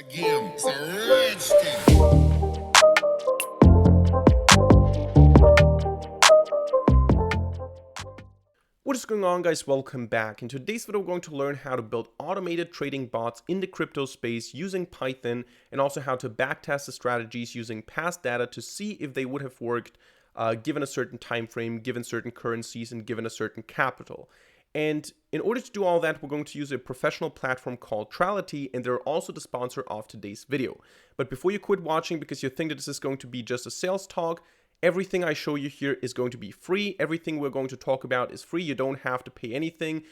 game. It's a rich thing. What is going on, guys? Welcome back. In today's video, we're going to learn how to build automated trading bots in the crypto space using Python, and also how to backtest the strategies using past data to see if they would have worked given a certain time frame, given certain currencies, and given a certain capital. And in order to do all that, we're going to use a professional platform called Trality, and they're also the sponsor of today's video. But before you quit watching because you think that this is going to be just a sales talk, everything I show you here is going to be free. Everything we're going to talk about is free. You don't have to pay anything.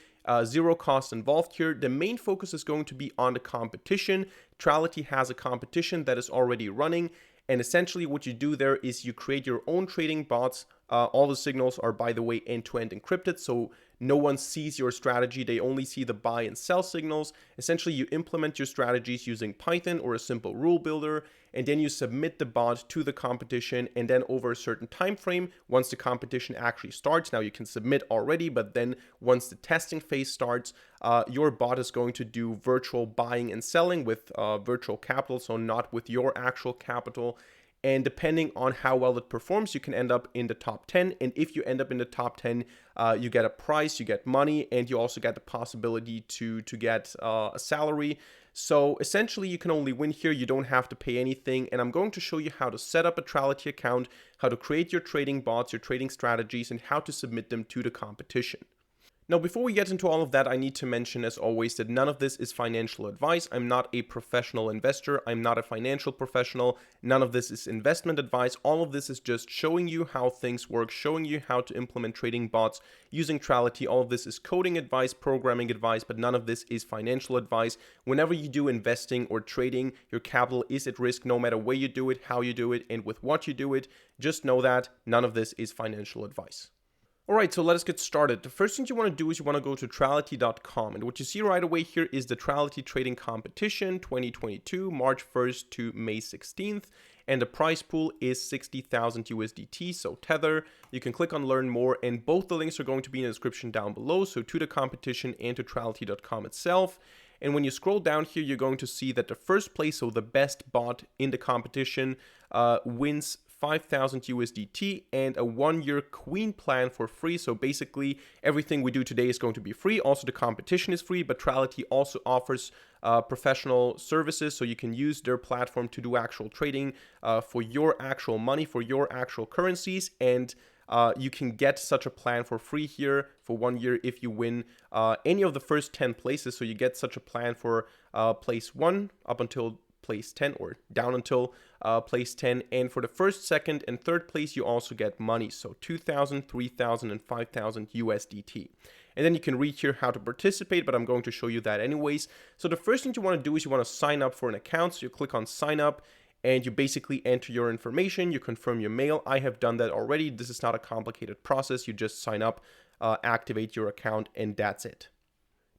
Zero cost involved here. The main focus is going to be on the competition. Trality has a competition that is already running. And essentially what you do there is you create your own trading bots. All the signals are, by the way, end-to-end encrypted, so no one sees your strategy. They only see the buy and sell signals. Essentially, you implement your strategies using Python or a simple rule builder, and then you submit the bot to the competition, and then over a certain time frame, once the competition actually starts, now you can submit already, but then once the testing phase starts, your bot is going to do virtual buying and selling with virtual capital, so not with your actual capital. And depending on how well it performs, you can end up in the top 10. And if you end up in the top 10, you get a prize, you get money, and you also get the possibility to get a salary. So essentially, you can only win here. You don't have to pay anything. And I'm going to show you how to set up a Trality account, how to create your trading bots, your trading strategies, and how to submit them to the competition. Now, before we get into all of that, I need to mention, as always, that none of this is financial advice. I'm not a professional investor. I'm not a financial professional. None of this is investment advice. All of this is just showing you how things work, showing you how to implement trading bots using Trality. All of this is coding advice, programming advice, but none of this is financial advice. Whenever you do investing or trading, your capital is at risk no matter where you do it, how you do it, and with what you do it. Just know that none of this is financial advice. Alright, so let us get started. The first thing you want to do is you want to go to Trality.com, and what you see right away here is the Trality Trading Competition 2022, March 1st to May 16th, and the prize pool is 60,000 USDT, so Tether. You can click on Learn More, and both the links are going to be in the description down below, so to the competition and to Trality.com itself. And when you scroll down here, you're going to see that the first place, so the best bot in the competition, wins 5,000 USDT and a 1-year Queen plan for free. So basically everything we do today is going to be free. Also the competition is free, but Trality also offers professional services, so you can use their platform to do actual trading for your actual money, for your actual currencies, and you can get such a plan for free here for 1 year if you win any of the first 10 places. So you get such a plan for place 1 up until place 10, or down until place 10, and for the first, second, and third place you also get money, so 2,000, 3,000, and 5,000 USDT. And then you can read here how to participate, but I'm going to show you that anyways. So the first thing you want to do is you want to sign up for an account. So you click on sign up, and you basically enter your information, you confirm your mail. I have done that already. This is not a complicated process. You just sign up, activate your account, and that's it.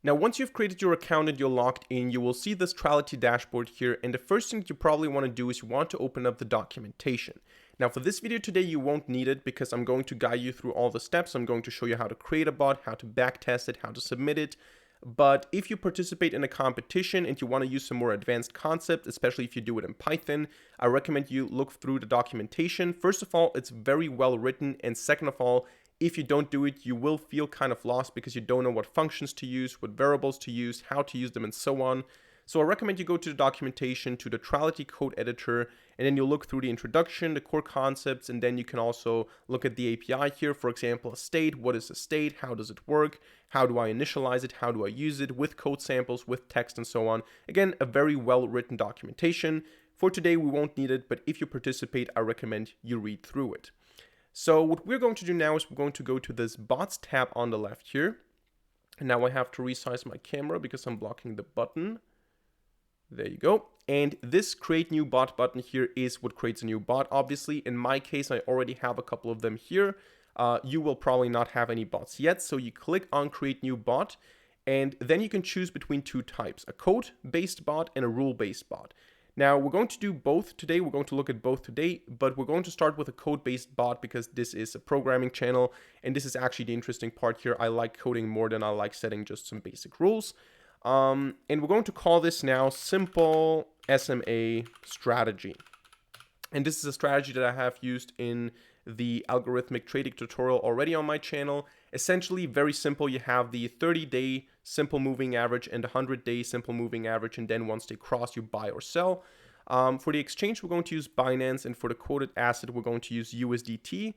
Now, once you've created your account and you're logged in, you will see this Trality dashboard here. And the first thing you probably want to do is you want to open up the documentation. Now, for this video today, you won't need it because I'm going to guide you through all the steps. I'm going to show you how to create a bot, how to backtest it, how to submit it. But if you participate in a competition and you want to use some more advanced concepts, especially if you do it in Python, I recommend you look through the documentation. First of all, it's very well written. And second of all, if you don't do it, you will feel kind of lost because you don't know what functions to use, what variables to use, how to use them, and so on. So I recommend you go to the documentation, to the Trality code editor, and then you'll look through the introduction, the core concepts, and then you can also look at the API here. For example, a state. What is a state? How does it work? How do I initialize it? How do I use it with code samples, with text, and so on? Again, a very well-written documentation. For today, we won't need it, but if you participate, I recommend you read through it. So what we're going to do now is we're going to go to this bots tab on the left here. And now I have to resize my camera because I'm blocking the button. There you go. And this create new bot button here is what creates a new bot. Obviously, in my case, I already have a couple of them here. You will probably not have any bots yet. So you click on create new bot, and then you can choose between two types, a code-based bot and a rule-based bot. Now, we're going to do both today. We're going to look at both today, but we're going to start with a code-based bot because this is a programming channel, and this is actually the interesting part here. I like coding more than I like setting just some basic rules. And we're going to call this now Simple SMA Strategy. And this is a strategy that I have used in the algorithmic trading tutorial already on my channel. Essentially very simple. You have the 30-day simple moving average and 100-day simple moving average, and then once they cross, you buy or sell. For the exchange, we're going to use Binance, and for the quoted asset, we're going to use USDT.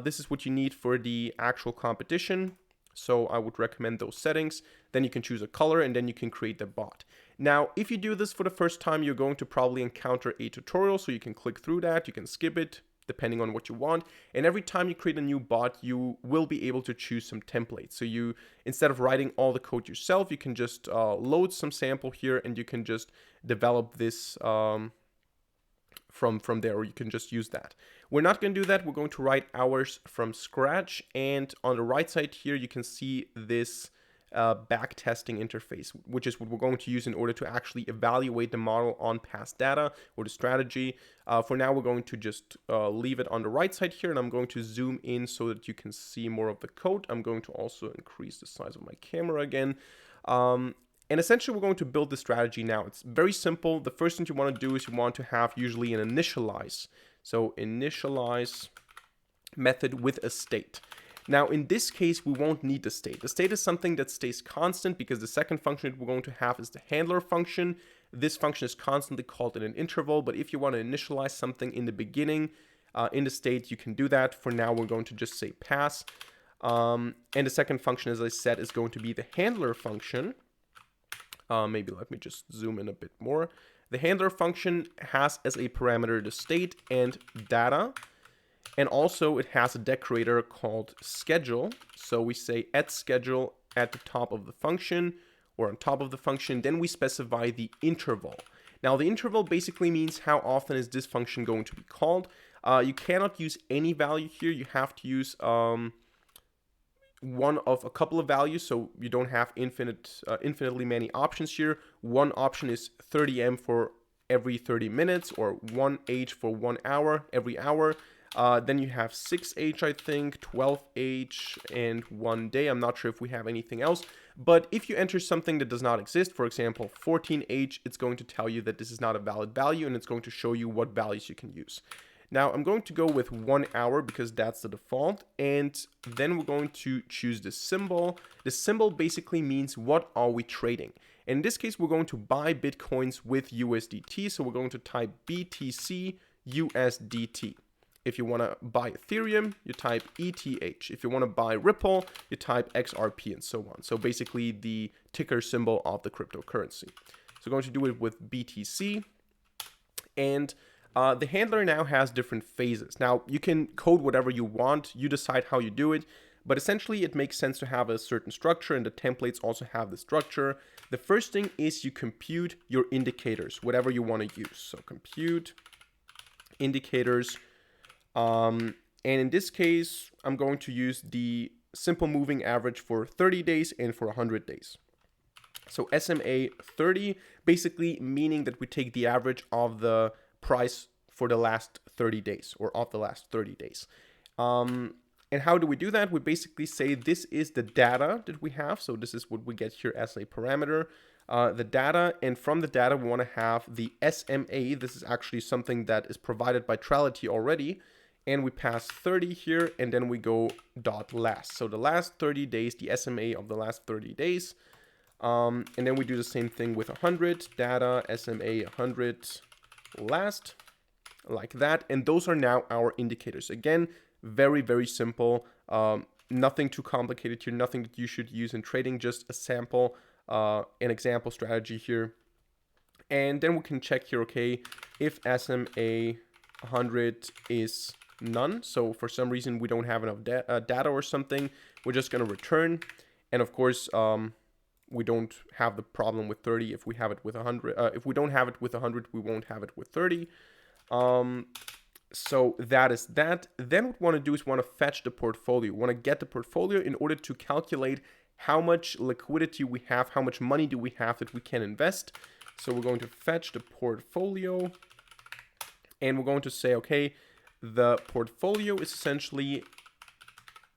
This is what you need for the actual competition. So I would recommend those settings. Then you can choose a color, and then you can create the bot. Now, if you do this for the first time, you're going to probably encounter a tutorial, so you can click through that, you can skip it, depending on what you want. And every time you create a new bot, you will be able to choose some templates. So you, instead of writing all the code yourself, you can just load some sample here, and you can just develop this from there, or you can just use that. We're not going to do that. We're going to write ours from scratch. And on the right side here, you can see this backtesting interface, which is what we're going to use in order to actually evaluate the model on past data or the strategy. For now, we're going to just leave it on the right side here, and I'm going to zoom in so that you can see more of the code. I'm going to also increase the size of my camera again. And essentially, we're going to build the strategy now. It's very simple. The first thing you want to do is you want to have usually an initialize. So initialize method with a state. Now, in this case, we won't need the state. The state is something that stays constant because the second function that we're going to have is the handler function. This function is constantly called in an interval, but if you want to initialize something in the beginning, in the state, you can do that. For now, we're going to just say pass. And the second function, as I said, is going to be the handler function. Maybe let me just zoom in a bit more. The handler function has as a parameter the state and data. And also it has a decorator called schedule. So we say at schedule at the top of the function or on top of the function. Then we specify the interval. Now the interval basically means how often is this function going to be called. You cannot use any value here. You have to use one of a couple of values, so you don't have infinitely many options here. One option is 30M for every 30 minutes, or 1H for 1 hour every hour. Then you have 6H, I think, 12H, and 1 day. I'm not sure if we have anything else. But if you enter something that does not exist, for example, 14H, it's going to tell you that this is not a valid value, and it's going to show you what values you can use. Now, I'm going to go with 1 hour because that's the default. And then we're going to choose the symbol. The symbol basically means what are we trading. In this case, we're going to buy Bitcoins with USDT. So we're going to type BTC USDT. If you want to buy Ethereum, you type ETH. If you want to buy Ripple, you type XRP and so on. So basically the ticker symbol of the cryptocurrency. So we're going to do it with BTC. And the handler now has different phases. Now, you can code whatever you want. You decide how you do it. But essentially, it makes sense to have a certain structure, and the templates also have the structure. The first thing is you compute your indicators, whatever you want to use. So compute indicators. And in this case, I'm going to use the simple moving average for 30 days and for 100 days. So SMA 30, basically meaning that we take the average of the price for the last 30 days or of the last 30 days. And how do we do that? We basically say this is the data that we have. So this is what we get here as a parameter, the data. And from the data, we want to have the SMA. This is actually something that is provided by Trality already. And we pass 30 here, and then we go dot last. So the last 30 days, the SMA of the last 30 days. And then we do the same thing with 100, data, SMA 100, last, like that. And those are now our indicators. Again, very, very simple. Nothing too complicated here, nothing that you should use in trading, just a sample, an example strategy here. And then we can check here, okay, if SMA 100 is none, so for some reason we don't have enough data or something, we're just going to return. And of course, we don't have the problem with 30 if we have it with 100. If we don't have it with 100, we won't have it with 30. So that is that. Then what we want to do is we want to fetch the portfolio. We want to get the portfolio in order to calculate how much liquidity we have, how much money do we have that we can invest. So we're going to fetch the portfolio, and we're going to say, okay, the portfolio is essentially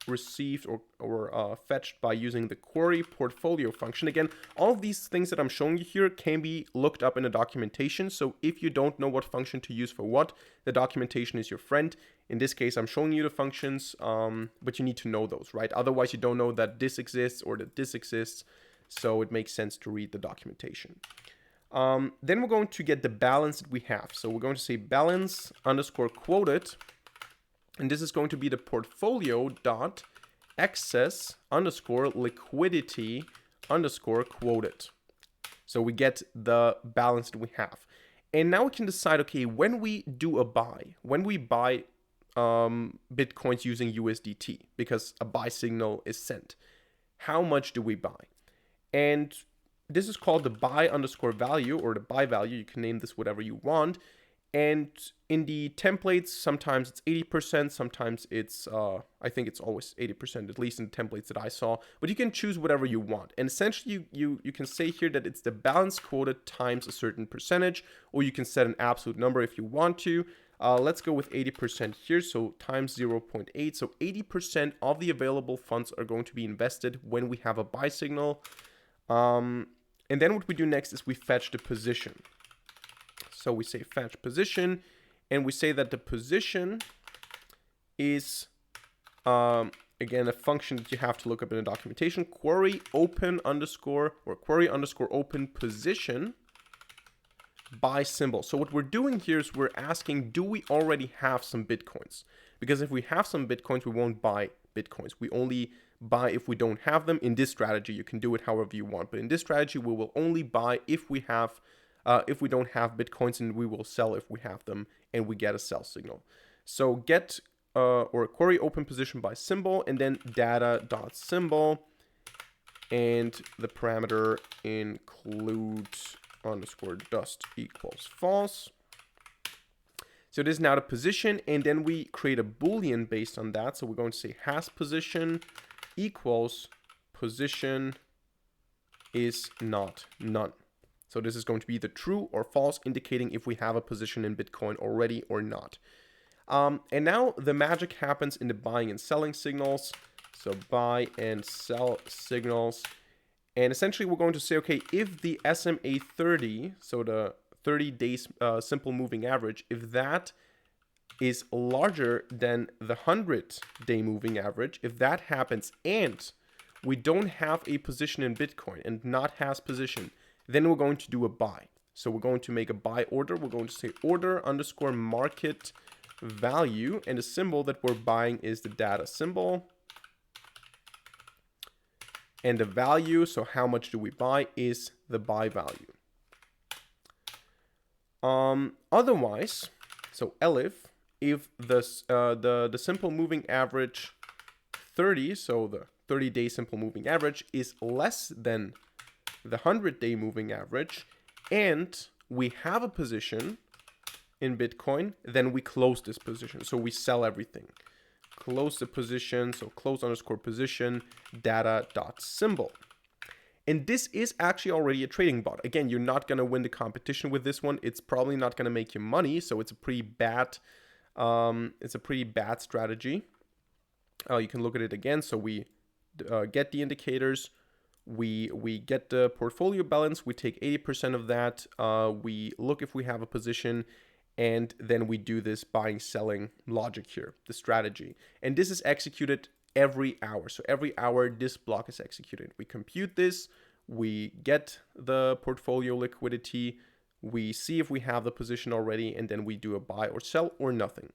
received or fetched by using the query portfolio function. Again, all of these things that I'm showing you here can be looked up in the documentation. So if you don't know what function to use for what, the documentation is your friend. In this case, I'm showing you the functions, but you need to know those, right? Otherwise, you don't know that this exists or that this exists. So it makes sense to read the documentation. Then we're going to get the balance that we have. So we're going to say balance underscore quoted. And this is going to be the portfolio dot excess underscore liquidity underscore quoted. So we get the balance that we have. And now we can decide, okay, when we do a buy, when we buy Bitcoins using USDT, because a buy signal is sent, how much do we buy? And this is called the buy underscore value or the buy value. You can name this whatever you want. And in the templates, sometimes it's 80%, sometimes it's, I think it's always 80%, at least in the templates that I saw. But you can choose whatever you want. And essentially, you can say here that it's the balance quoted times a certain percentage, or you can set an absolute number if you want to. Let's go with 80% here, so times 0.8. So 80% of the available funds are going to be invested when we have a buy signal. And then what we do next is we fetch the position. So we say fetch position, and we say that the position is, again, a function that you have to look up in the documentation, query open underscore or query underscore open position by symbol. So what we're doing here is we're asking, do we already have some Bitcoins? Because if we have some Bitcoins, we won't buy Bitcoins. We only buy if we don't have them. In this strategy, you can do it however you want. But in this strategy, we will only buy if we have if we don't have Bitcoins, and we will sell if we have them and we get a sell signal. So get or query open position by symbol, and then data.symbol, and the parameter include underscore dust equals false. So this is now the position, and then we create a Boolean based on that. So we're going to say has position equals position is not none. So this is going to be the true or false, indicating if we have a position in Bitcoin already or not. And now the magic happens in the buying and selling signals. So buy and sell signals. And essentially we're going to say, okay, if the SMA 30, so the 30 days simple moving average, if that is larger than the 100-day moving average, if that happens and we don't have a position in Bitcoin and not has position, then we're going to do a buy. So we're going to make a buy order. We're going to say order underscore market value, and the symbol that we're buying is the data symbol. And the value, so how much do we buy, is the buy value. Otherwise, so elif, if the simple moving average 30, so the 30-day simple moving average is less than the 100-day moving average, and we have a position in Bitcoin, then we close this position. So we sell everything. Close the position, so close underscore position, data.symbol. And this is actually already a trading bot. Again, you're not going to win the competition with this one. It's probably not going to make you money, so it's a pretty bad strategy. You can look at it again. So we get the indicators. We get the portfolio balance, we take 80% of that, we look if we have a position, and then we do this buying, selling logic here, the strategy. And this is executed every hour. So every hour this block is executed. We compute this, we get the portfolio liquidity, we see if we have the position already, and then we do a buy or sell or nothing.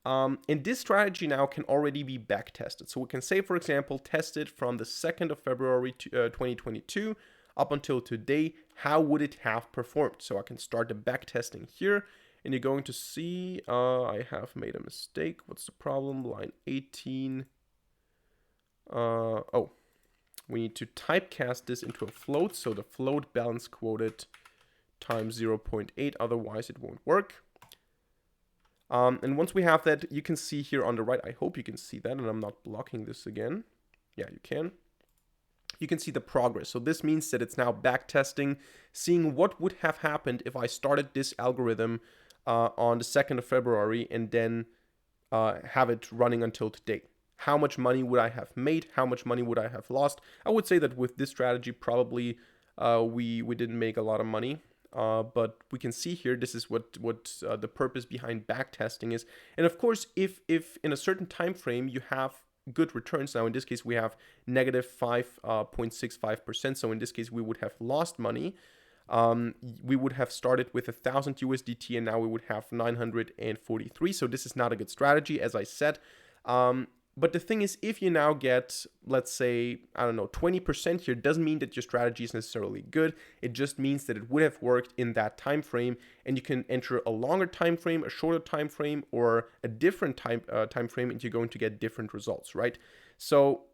And this strategy now can already be back tested. So we can say, for example, test it from the 2nd of February 2022 up until today. How would it have performed? So I can start the back testing here, and you're going to see I have made a mistake. What's the problem? Line 18. Oh, we need to typecast this into a float. So the float balance quoted times 0.8. Otherwise, it won't work. And once we have that, you can see here on the right, I hope you can see that, and I'm not blocking this again. Yeah, you can. You can see the progress. So this means that it's now back testing, seeing what would have happened if I started this algorithm on the 2nd of February and then have it running until today. how much money would I have made, how much money would I have lost. I would say that with this strategy, probably we didn't make a lot of money. But we can see here, this is what the purpose behind backtesting is. And of course, if in a certain time frame you have good returns, now in this case we have negative 5.65%, so in this case we would have lost money. We would have started with 1,000 USDT and now we would have 943. So this is not a good strategy, as I said. But the thing is, if you now get, let's say, I don't know, 20% here, doesn't mean that your strategy is necessarily good. It just means that it would have worked in that time frame, and you can enter a longer time frame, a shorter time frame, or a different time frame, and you're going to get different results, right? So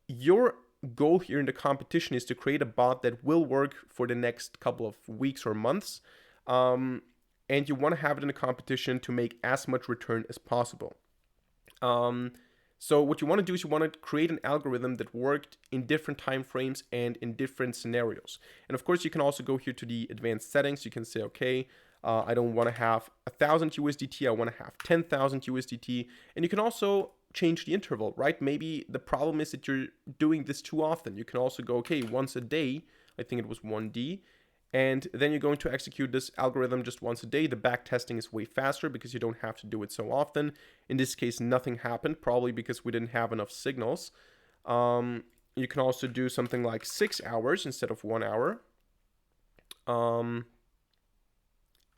your goal here in the competition is to create a bot that will work for the next couple of weeks or months, and you want to have it in the competition to make as much return as possible. So what you want to do is you want to create an algorithm that worked in different time frames and in different scenarios. And of course, you can also go here to the advanced settings. You can say, okay, I don't want to have 1,000 USDT. I want to have 10,000 USDT. And you can also change the interval, right? Maybe the problem is that you're doing this too often. You can also go, okay, once a day. I think it was 1D. And then you're going to execute this algorithm just once a day. The back testing is way faster because you don't have to do it so often. In this case, nothing happened, probably because we didn't have enough signals. You can also do something like 6 hours instead of 1 hour.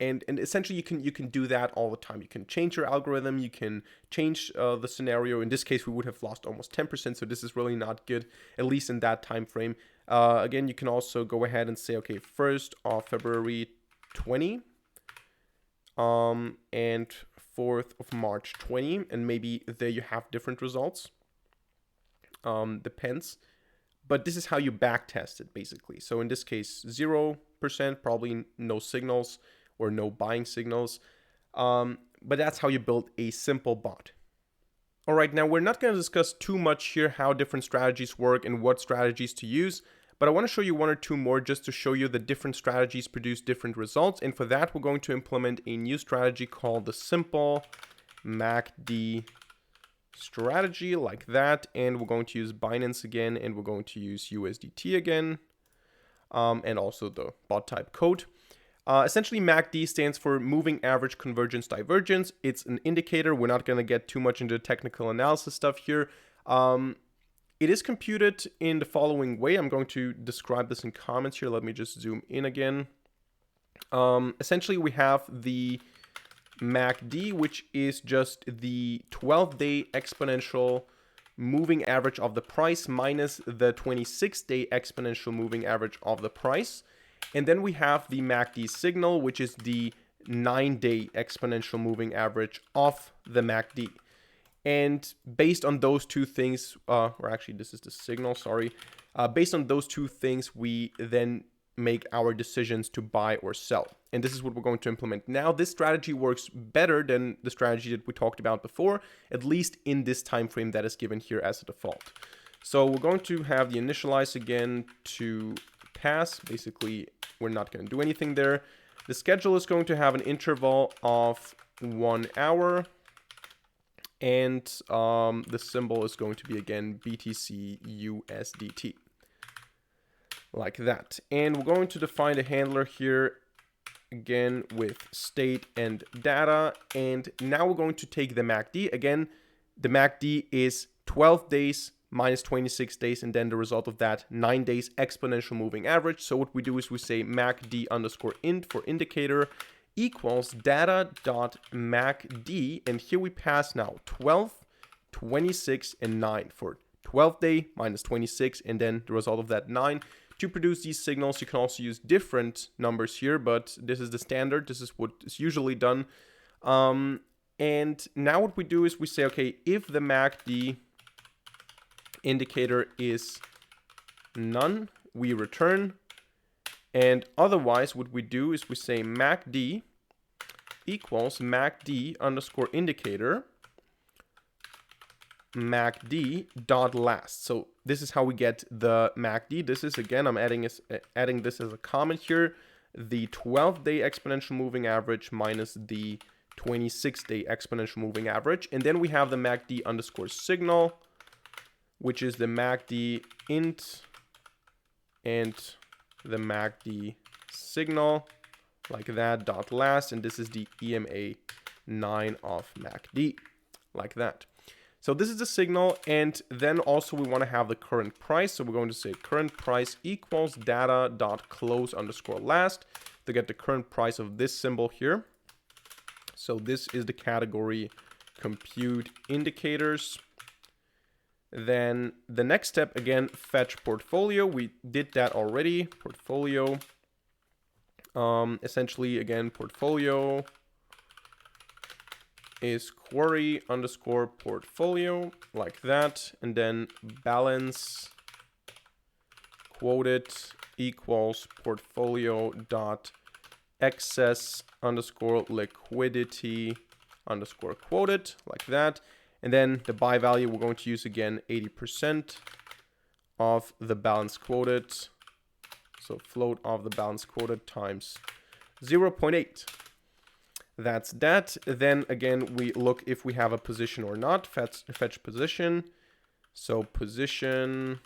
And essentially you can do that all the time. You can change your algorithm, you can change the scenario. In this case, we would have lost almost 10%, so this is really not good, at least in that time frame. Again, you can also go ahead and say, okay, 1st of February 20, and 4th of March 20, and maybe there you have different results. Depends. But this is how you back test it, basically. So in this case, 0%, probably no signals or no buying signals. But that's how you build a simple bot. All right, now we're not going to discuss too much here how different strategies work and what strategies to use, but I want to show you one or two more just to show you the different strategies produce different results. And for that, we're going to implement a new strategy called the simple MACD strategy, like that. And we're going to use Binance again, and we're going to use USDT again, and also the bot type code. Essentially, MACD stands for Moving Average Convergence Divergence. It's an indicator. We're not going to get too much into technical analysis stuff here. It is computed in the following way. I'm going to describe this in comments here. Let me just zoom in again. Essentially, we have the MACD, which is just the 12-day exponential moving average of the price minus the 26-day exponential moving average of the price. And then we have the MACD signal, which is the 9-day exponential moving average of the MACD. And based on those two things, or actually this is the signal, sorry. Based on those two things, we then make our decisions to buy or sell. And this is what we're going to implement now. This strategy works better than the strategy that we talked about before, at least in this time frame that is given here as a default. So we're going to have the initialize again to pass. Basically, we're not going to do anything there. The schedule is going to have an interval of 1 hour. And the symbol is going to be, again, BTC USDT. Like that. And we're going to define a handler here, again, with state and data. And now we're going to take the MACD. Again, the MACD is 12 days minus 26 days, and then the result of that, 9 days exponential moving average. So what we do is we say MACD underscore int for indicator equals data.macd, and here we pass now 12, 26, and 9 for 12 day minus 26, and then the result of that 9. To produce these signals, you can also use different numbers here, but this is the standard. This is what is usually done. And now what we do is we say, okay, if the MACD indicator is none, we return. And otherwise, what we do is we say MACD equals MACD underscore indicator MACD dot last. So this is how we get the MACD. This is, again, I'm adding this as a comment here, the 12-day exponential moving average minus the 26-day exponential moving average. And then we have the MACD underscore signal which is the MACD int and the MACD signal, like that, dot last, and this is the EMA 9 of MACD, like that. So this is the signal, and then also we want to have the current price. So we're going to say current price equals data dot close underscore last to get the current price of this symbol here. So this is the category compute indicators. Then the next step, again, fetch portfolio. We did that already. Portfolio. Essentially, again, portfolio is query underscore portfolio, like that. And then balance quoted equals portfolio dot excess underscore liquidity underscore quoted, like that. And then the buy value, we're going to use again 80% of the balance quoted. So float of the balance quoted times 0.8. That's that. Then again, we look if we have a position or not. Fetch position. So position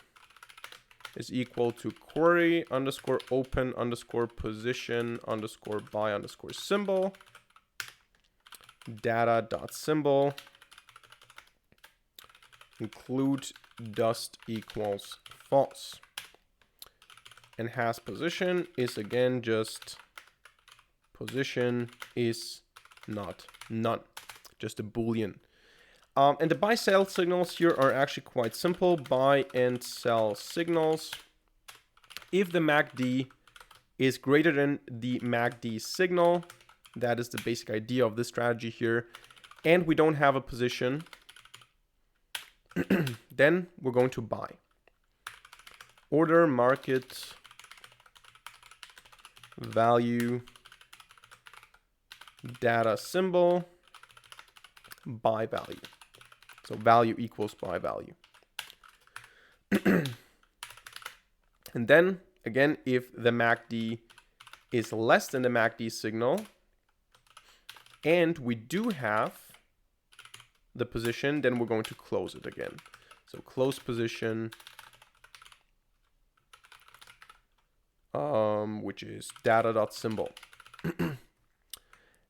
is equal to query underscore open underscore position underscore buy underscore symbol. Data dot symbol. Include dust equals false. And has position is again just position is not none, just a boolean. And the buy sell signals here are actually quite simple. Buy and sell signals. If the MACD is greater than the MACD signal, that is the basic idea of this strategy here, and we don't have a position, then we're going to buy. Order market value data symbol buy value. So value equals buy value. And then again, if the MACD is less than the MACD signal and we do have the position, then we're going to close it again. So close position, which is data.symbol.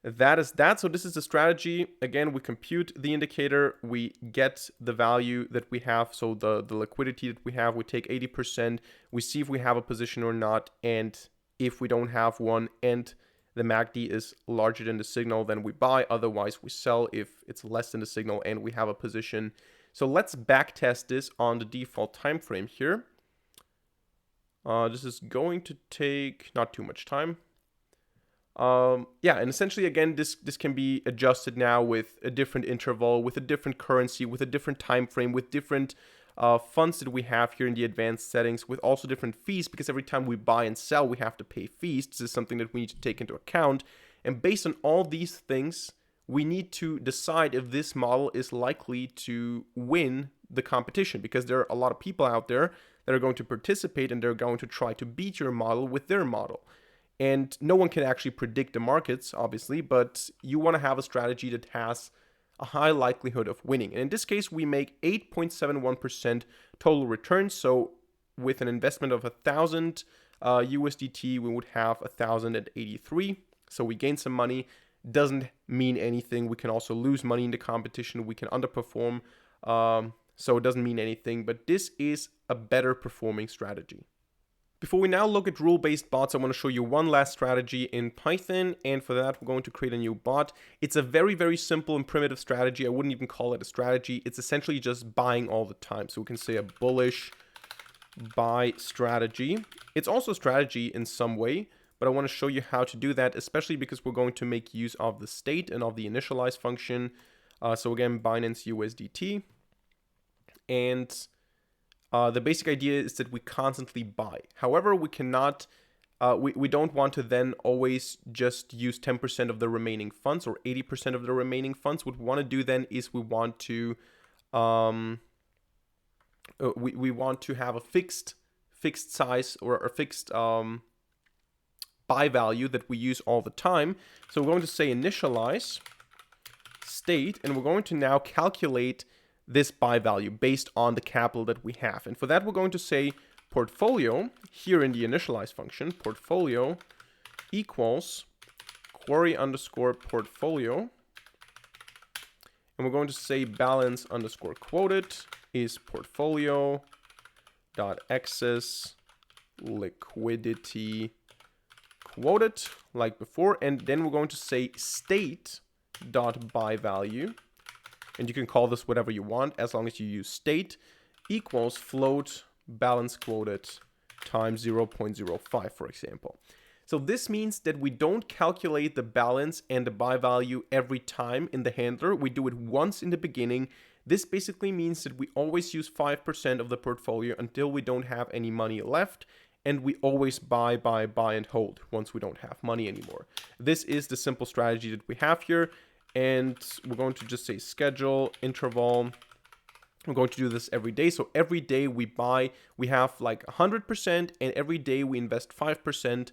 That is that. So this is the strategy. Again, we compute the indicator, we get the value that we have. So the liquidity that we have, we take 80%, we see if we have a position or not. And if we don't have one and the MACD is larger than the signal, then we buy. Otherwise, we sell if it's less than the signal and we have a position. So let's backtest this on the default time frame here. This is going to take not too much time. Yeah, and essentially, again, this can be adjusted now with a different interval, with a different currency, with a different time frame, with different funds that we have here in the advanced settings, with also different fees, because every time we buy and sell, we have to pay fees. This is something that we need to take into account. And based on all these things, we need to decide if this model is likely to win the competition, because there are a lot of people out there that are going to participate and they're going to try to beat your model with their model. And no one can actually predict the markets, obviously, but you want to have a strategy that has a high likelihood of winning. And in this case, we make 8.71% total return. So with an investment of 1,000 USDT, we would have 1,083. So we gain some money. Doesn't mean anything. We can also lose money in the competition. We can underperform. So it doesn't mean anything, but this is a better performing strategy. Before we now look at rule-based bots, I want to show you one last strategy in Python, and for that, we're going to create a new bot. It's a very, very simple and primitive strategy. I wouldn't even call it a strategy. It's essentially just buying all the time. So we can say a bullish buy strategy. It's also a strategy in some way, but I want to show you how to do that, especially because we're going to make use of the state and of the initialize function. So again, Binance USDT. And the basic idea is that we constantly buy. However, we cannot, we don't want to then always just use 10% of the remaining funds or 80% of the remaining funds. What we want to do then is we want to, we want to have a fixed size or a fixed buy value that we use all the time. So we're going to say initialize state, and we're going to now calculate this buy value based on the capital that we have. And for that, we're going to say portfolio here in the initialize function, portfolio equals query underscore portfolio. And we're going to say balance underscore quoted is portfolio dot excess liquidity quoted like before. And then we're going to say state dot buy value. And you can call this whatever you want as long as you use state equals float balance quoted times 0.05, for example. So this means that we don't calculate the balance and the buy value every time in the handler. We do it once in the beginning. This basically means that we always use 5% of the portfolio until we don't have any money left. And we always buy, and hold once we don't have money anymore. This is the simple strategy that we have here. And we're going to just say schedule interval. We're going to do this every day. So every day we buy, we have like 100%, and every day we invest 5%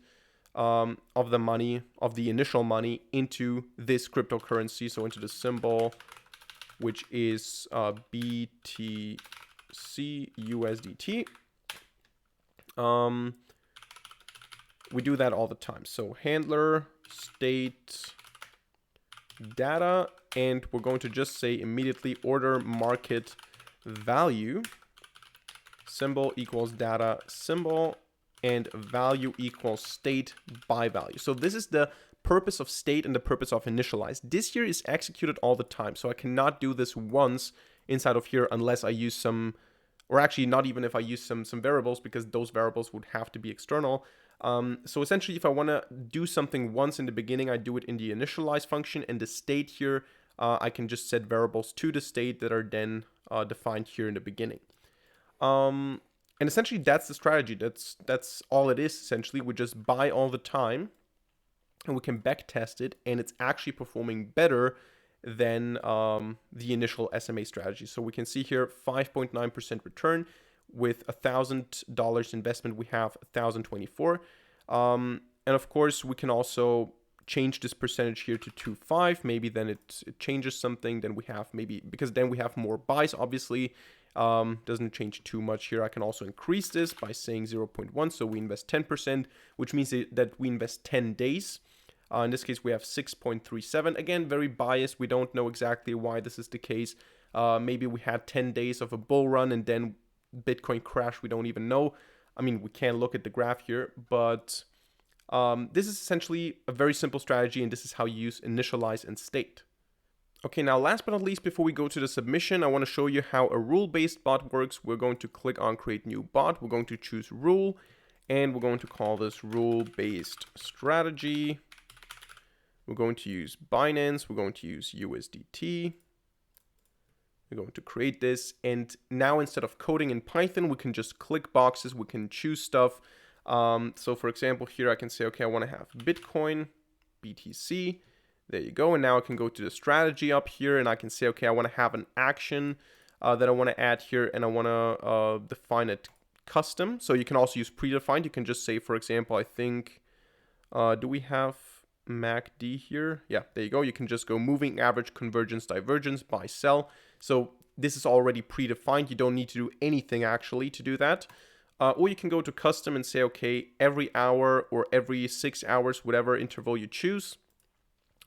of the money, of the initial money, into this cryptocurrency. So into the symbol, which is BTC USDT. We do that all the time. So handler state data, and we're going to just say immediately order market value symbol equals data symbol and value equals state buy value. So this is the purpose of state and the purpose of initialize. This here is executed all the time, so I cannot do this once inside of here unless I use some, or actually not even if I use some variables, because those variables would have to be external. So essentially, if I want to do something once in the beginning, I do it in the initialize function, and the state here, I can just set variables to the state that are then defined here in the beginning. And essentially, that's the strategy. That's all it is. Essentially, we just buy all the time, and we can back test it, and it's actually performing better than the initial SMA strategy. So we can see here 5.9% return. With $1,000 investment, we have 1,024. And of course, we can also change this percentage here to 2.5. Maybe then it changes something. Then we have maybe, because then we have more buys, obviously. Doesn't change too much here. I can also increase this by saying 0.1. So we invest 10%, which means that we invest 10 days. In this case, we have 6.37. Again, very biased. We don't know exactly why this is the case. Maybe we had 10 days of a bull run and then Bitcoin crash. We don't even know. I mean, we can look at the graph here, but this is essentially a very simple strategy, and this is how you use initialize and state. Okay, now last but not least, before we go to the submission, I want to show you how a rule-based bot works. We're going to click on create new bot. We're going to choose rule, and we're going to call this rule-based strategy. We're going to use Binance. We're going to use USDT. We're going to create this, and now instead of coding in Python, we can just click boxes, we can choose stuff. So for example, here I can say, okay, I want to have Bitcoin, BTC, there you go. And now I can go to the strategy up here, and I can say, okay, I want to have an action that I want to add here, and I want to define it custom. So you can also use predefined. You can just say, for example, I think, do we have MACD here? Yeah, there you go. You can just go moving average, convergence, divergence, buy, sell. So this is already predefined. You don't need to do anything actually to do that. Or you can go to custom and say, okay, every hour or every 6 hours, whatever interval you choose.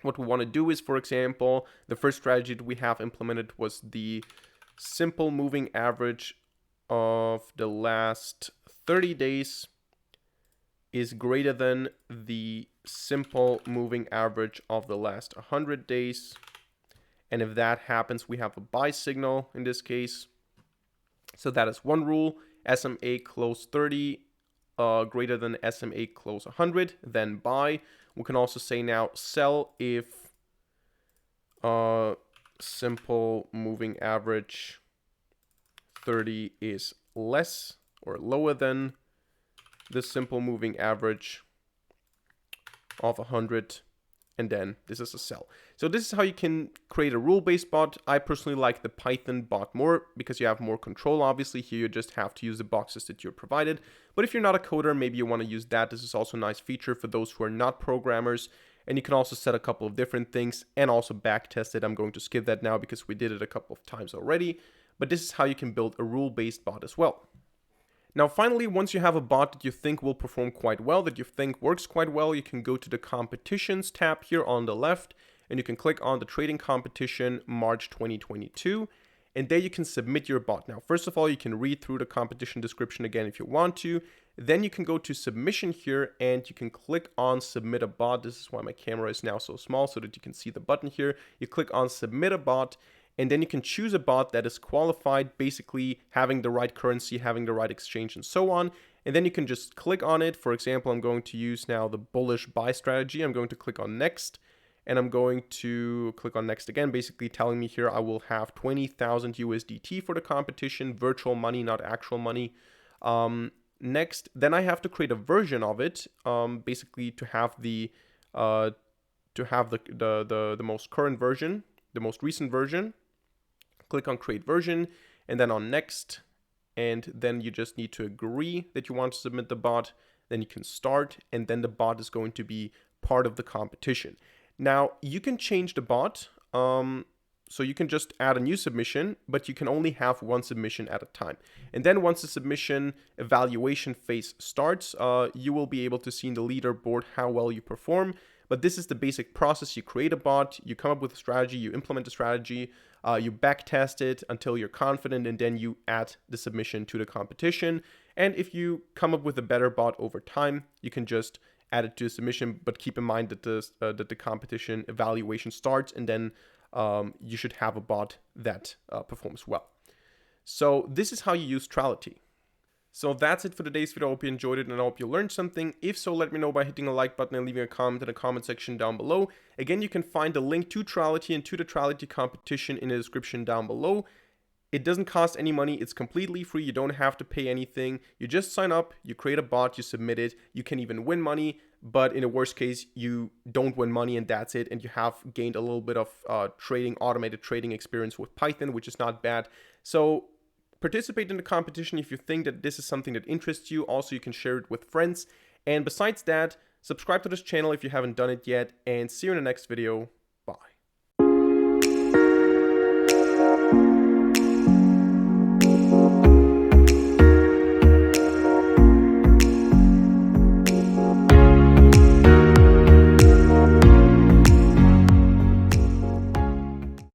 What we want to do is, for example, the first strategy that we have implemented was the simple moving average of the last 30 days is greater than the simple moving average of the last 100 days. And if that happens, we have a buy signal in this case. So that is one rule. SMA close 30 greater than SMA close 100, then buy. We can also say now sell if simple moving average 30 is less or lower than the simple moving average of 100, and then this is a sell. So this is how you can create a rule-based bot. I personally like the Python bot more because you have more control. Obviously, here you just have to use the boxes that you're provided. But if you're not a coder, maybe you want to use that. This is also a nice feature for those who are not programmers. And you can also set a couple of different things and also back test it. I'm going to skip that now because we did it a couple of times already. but this is how you can build a rule-based bot as well. Now, finally, once you have a bot that you think will perform quite well, that you think works quite well, you can go to the competitions tab here on the left, and you can click on the trading competition March 2022, and there you can submit your bot. Now, first of all, you can read through the competition description again if you want to. Then you can go to submission here and you can click on submit a bot. This is why my camera is now so small so that you can see the button here. You click on submit a bot, and then you can choose a bot that is qualified, basically having the right currency, having the right exchange, and so on. And then you can just click on it. For example, I'm going to use now the bullish buy strategy. I'm going to click on next, and I'm going to click on next again, basically telling me here I will have 20,000 USDT for the competition, virtual money, not actual money. Next, then I have to create a version of it, basically to have the most current version, the most recent version. Click on create version and then on next, and then you just need to agree that you want to submit the bot. Then you can start, and then the bot is going to be part of the competition. Now you can change the bot, so you can just add a new submission, but you can only have one submission at a time. And then once the submission evaluation phase starts, you will be able to see in the leaderboard how well you perform. But this is the basic process. You create a bot, you come up with a strategy, you implement a strategy, you backtest it until you're confident, and then you add the submission to the competition. And if you come up with a better bot over time, you can just add it to the submission, but keep in mind that the competition evaluation starts, and then you should have a bot that performs well. So this is how you use Trality. So that's it for today's video. I hope you enjoyed it and I hope you learned something. If so, let me know by hitting the like button and leaving a comment in the comment section down below. Again, you can find the link to Trality and to the Trality competition in the description down below. It doesn't cost any money. It's completely free. You don't have to pay anything. You just sign up, you create a bot, you submit it. You can even win money, but in the worst case, you don't win money and that's it. And you have gained a little bit of automated trading experience with Python, which is not bad. So participate in the competition if you think that this is something that interests you. Also, you can share it with friends. And besides that, subscribe to this channel if you haven't done it yet, and see you in the next video.